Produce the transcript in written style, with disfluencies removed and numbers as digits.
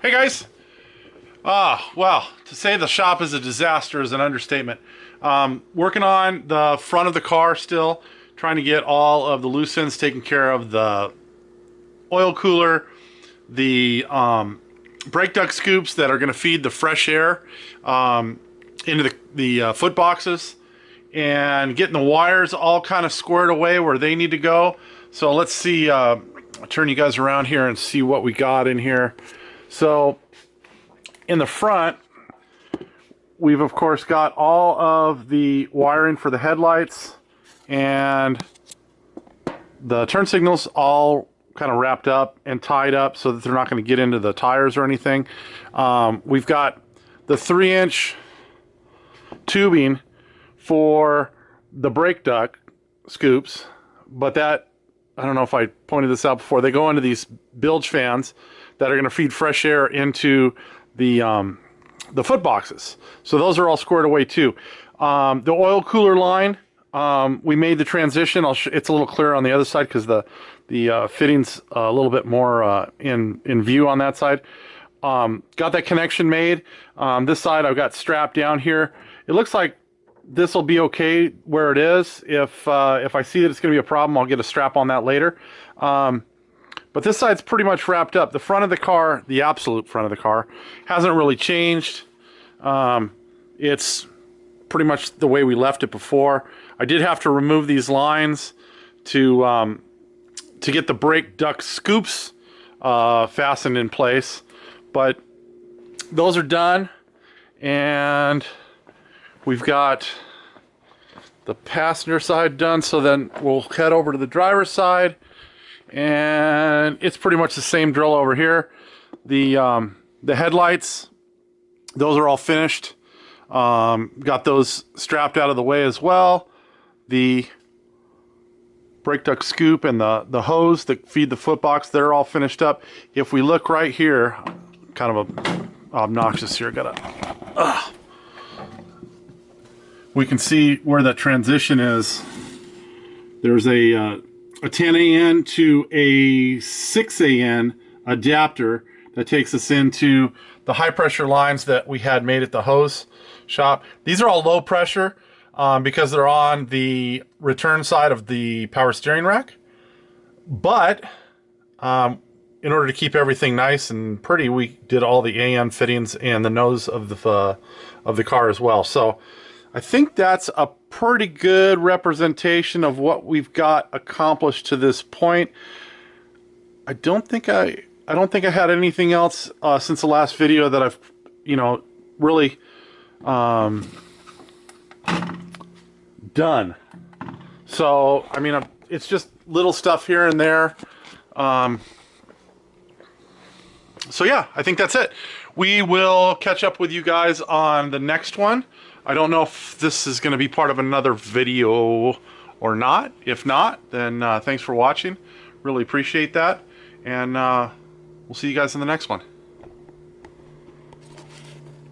Hey guys! Well, to say the shop is a disaster is an understatement. Working on the front of the car still, trying to get all of the loose ends taken care of. The oil cooler, the brake duct scoops that are going to feed the fresh air into the foot boxes, and getting the wires all kind of squared away where they need to go. So let's see, I'll turn you guys around here and see what we got in here. So in the front, we've of course got all of the wiring for the headlights and the turn signals all kind of wrapped up and tied up so that they're not going to get into the tires or anything. We've got the 3-inch tubing for the brake duct scoops, but that, I don't know if I pointed this out before, they go into these bilge fans that are going to feed fresh air into the foot boxes. So those are all squared away too. The oil cooler line, we made the transition. It's a little clearer on the other side because the fitting's a little bit more in view on that side. Got that connection made. This side I've got strapped down here. It looks like this will be okay where it is. If I see that it's going to be a problem, I'll get a strap on that later. But this side's pretty much wrapped up. The front of the car, the absolute front of the car, hasn't really changed. It's pretty much the way we left it before. I did have to remove these lines to get the brake duct scoops fastened in place. But those are done, and we've got the passenger side done. So then we'll head over to the driver's side, and it's pretty much the same drill over here. The headlights, those are all finished. Got those strapped out of the way as well. The brake duct scoop and the hose that feed the foot box, they're all finished up. If we look right here, kind of obnoxious here, we can see where that transition is. There's a 10 AN to a 6 AN adapter that takes us into the high pressure lines that we had made at the hose shop. These are all low pressure because they're on the return side of the power steering rack. But in order to keep everything nice and pretty, we did all the AN fittings and the nose of the car as well. So I think that's a pretty good representation of what we've got accomplished to this point. I don't think I had anything else since the last video that I've, really done. So, I mean, it's just little stuff here and there. So yeah, I think that's it. We will catch up with you guys on the next one. I don't know if this is going to be part of another video or not. If not, then thanks for watching. Really appreciate that. And we'll see you guys in the next one.